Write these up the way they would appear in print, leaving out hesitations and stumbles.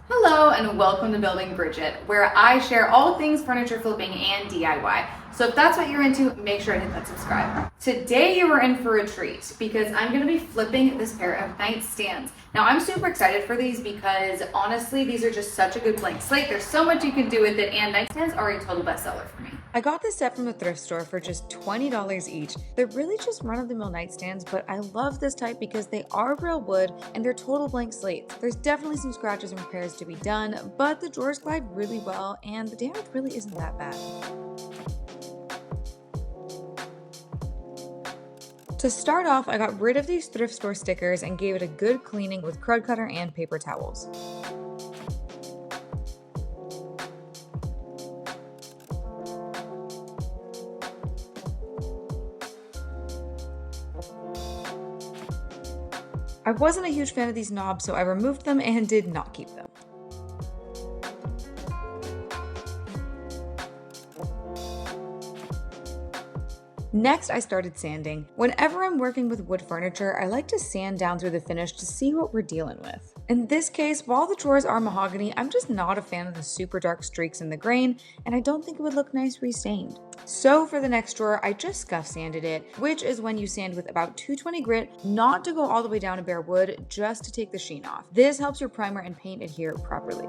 Hello and welcome to Building Bridget, where I share all things furniture flipping and DIY. So if that's what you're into, make sure to hit that subscribe. Today you are in for a treat because I'm going to be flipping this pair of nightstands. Now I'm super excited for these because honestly, these are just such a good blank slate. There's so much you can do with it, and nightstands are a total bestseller for me. I got this set from a thrift store for just $20 each. They're really just run-of-the-mill nightstands, but I love this type because they are real wood and they're total blank slates. There's definitely some scratches and repairs to be done, but the drawers glide really well and the damage really isn't that bad. To start off, I got rid of these thrift store stickers and gave it a good cleaning with crud cutter and paper towels. I wasn't a huge fan of these knobs, so I removed them and did not keep them. Next, I started sanding. Whenever I'm working with wood furniture, I like to sand down through the finish to see what we're dealing with. In this case, while the drawers are mahogany, I'm just not a fan of the super dark streaks in the grain, and I don't think it would look nice restained. So for the next drawer, I just scuff sanded it, which is when you sand with about 220 grit, not to go all the way down to bare wood, just to take the sheen off. This helps your primer and paint adhere properly.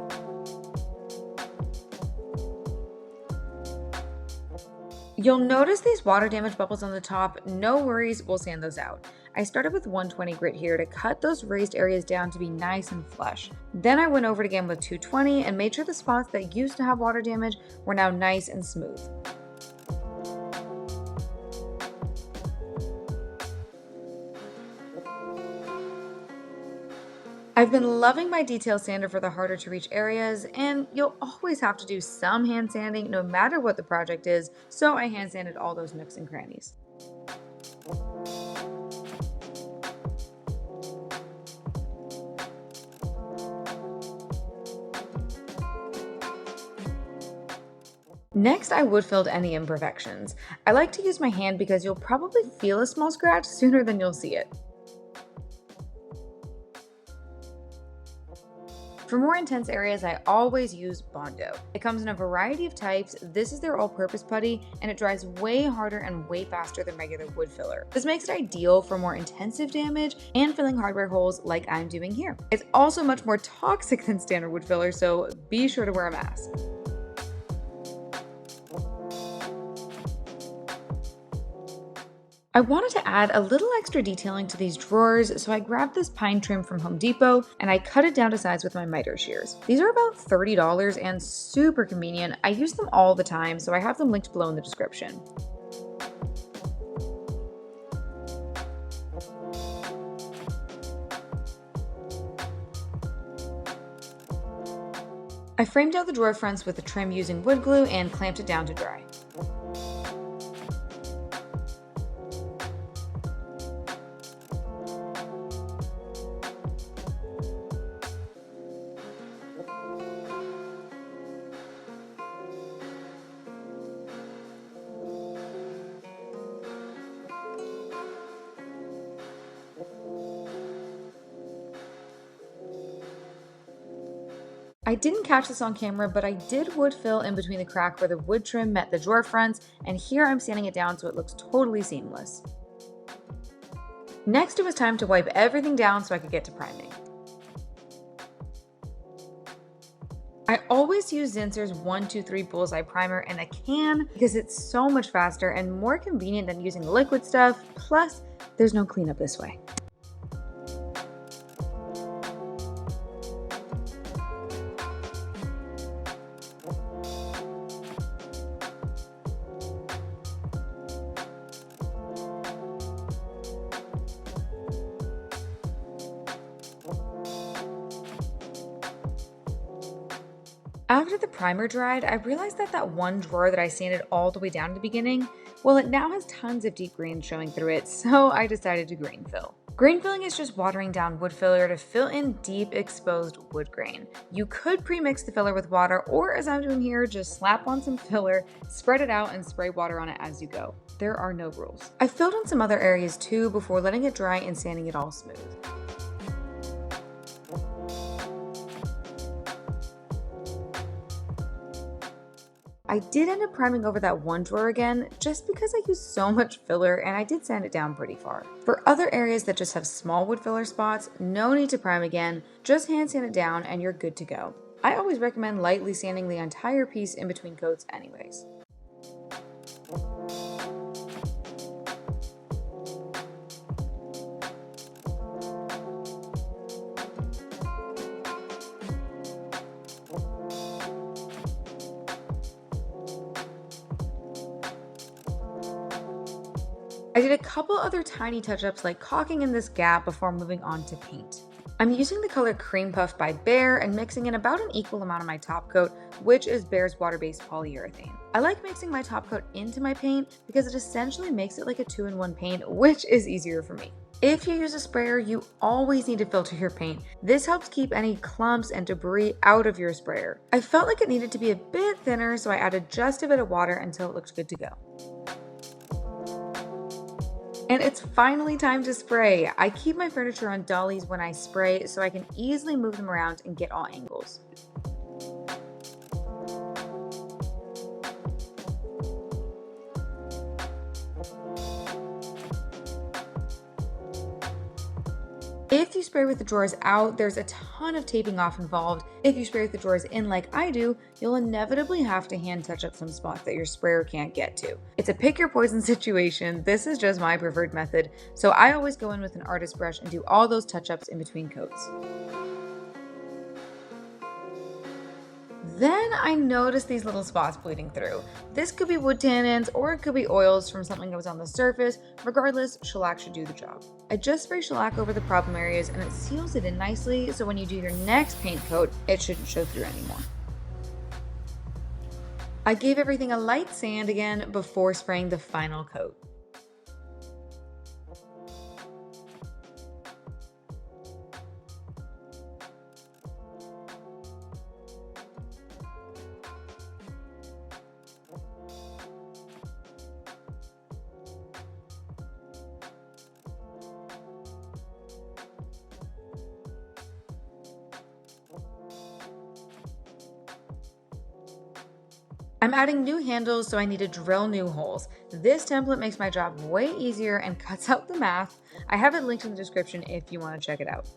You'll notice these water damage bubbles on the top. No worries, we'll sand those out. I started with 120 grit here to cut those raised areas down to be nice and flush. Then I went over it again with 220 and made sure the spots that used to have water damage were now nice and smooth. I've been loving my detail sander for the harder to reach areas, and you'll always have to do some hand sanding no matter what the project is, so I hand sanded all those nooks and crannies. Next, I wood filled any imperfections. I like to use my hand because you'll probably feel a small scratch sooner than you'll see it. For more intense areas, I always use Bondo. It comes in a variety of types. This is their all-purpose putty, and it dries way harder and way faster than regular wood filler. This makes it ideal for more intensive damage and filling hardware holes like I'm doing here. It's also much more toxic than standard wood filler, so be sure to wear a mask. I wanted to add a little extra detailing to these drawers, so I grabbed this pine trim from Home Depot and I cut it down to size with my miter shears. These are about $30 and super convenient. I use them all the time, so I have them linked below in the description. I framed out the drawer fronts with the trim using wood glue and clamped it down to dry. I didn't catch this on camera, but I did wood fill in between the crack where the wood trim met the drawer fronts, and here I'm sanding it down so it looks totally seamless. Next, it was time to wipe everything down so I could get to priming. I always use Zinsser's 123 Bullseye Primer in a can because it's so much faster and more convenient than using the liquid stuff, plus there's no cleanup this way. After the primer dried, I realized that one drawer that I sanded all the way down at the beginning, well, it now has tons of deep grains showing through it, so I decided to grain fill. Grain filling is just watering down wood filler to fill in deep exposed wood grain. You could pre-mix the filler with water, or as I'm doing here, just slap on some filler, spread it out, and spray water on it as you go. There are no rules. I filled in some other areas too before letting it dry and sanding it all smooth. I did end up priming over that one drawer again, just because I used so much filler and I did sand it down pretty far. For other areas that just have small wood filler spots, no need to prime again, just hand sand it down and you're good to go. I always recommend lightly sanding the entire piece in between coats anyways. I did a couple other tiny touch-ups like caulking in this gap before moving on to paint. I'm using the color Cream Puff by Behr and mixing in about an equal amount of my top coat, which is Behr's water-based polyurethane. I like mixing my top coat into my paint because it essentially makes it like a 2-in-1 paint, which is easier for me. If you use a sprayer, you always need to filter your paint. This helps keep any clumps and debris out of your sprayer. I felt like it needed to be a bit thinner, so I added just a bit of water until it looked good to go. And it's finally time to spray. I keep my furniture on dollies when I spray so I can easily move them around and get all angles. If you spray with the drawers out, there's a ton of taping off involved. If you spray with the drawers in like I do, you'll inevitably have to hand touch up some spots that your sprayer can't get to. It's a pick your poison situation. This is just my preferred method, so I always go in with an artist brush and do all those touch-ups in between coats. Then I noticed these little spots bleeding through. This could be wood tannins or it could be oils from something that was on the surface. Regardless, shellac should do the job. I just spray shellac over the problem areas and it seals it in nicely, so when you do your next paint coat, it shouldn't show through anymore. I gave everything a light sand again before spraying the final coat. I'm adding new handles, so I need to drill new holes. This template makes my job way easier and cuts out the math. I have it linked in the description if you want to check it out.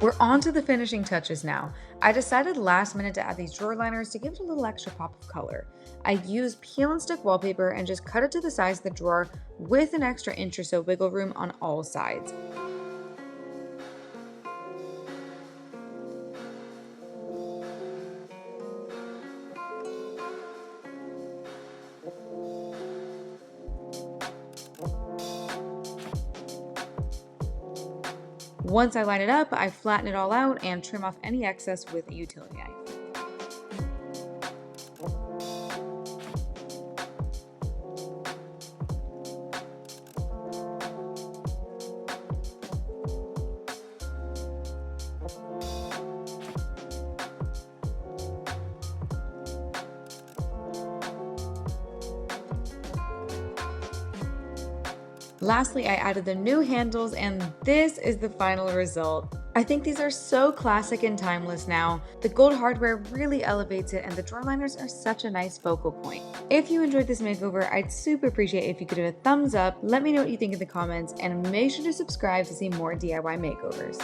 We're on to the finishing touches now. I decided last minute to add these drawer liners to give it a little extra pop of color. I used peel and stick wallpaper and just cut it to the size of the drawer with an extra inch or so wiggle room on all sides. Once I line it up, I flatten it all out and trim off any excess with a utility knife. Lastly, I added the new handles and this is the final result. I think these are so classic and timeless now. The gold hardware really elevates it and the drawer liners are such a nice focal point. If you enjoyed this makeover, I'd super appreciate if you could give it a thumbs up, let me know what you think in the comments, and make sure to subscribe to see more DIY makeovers.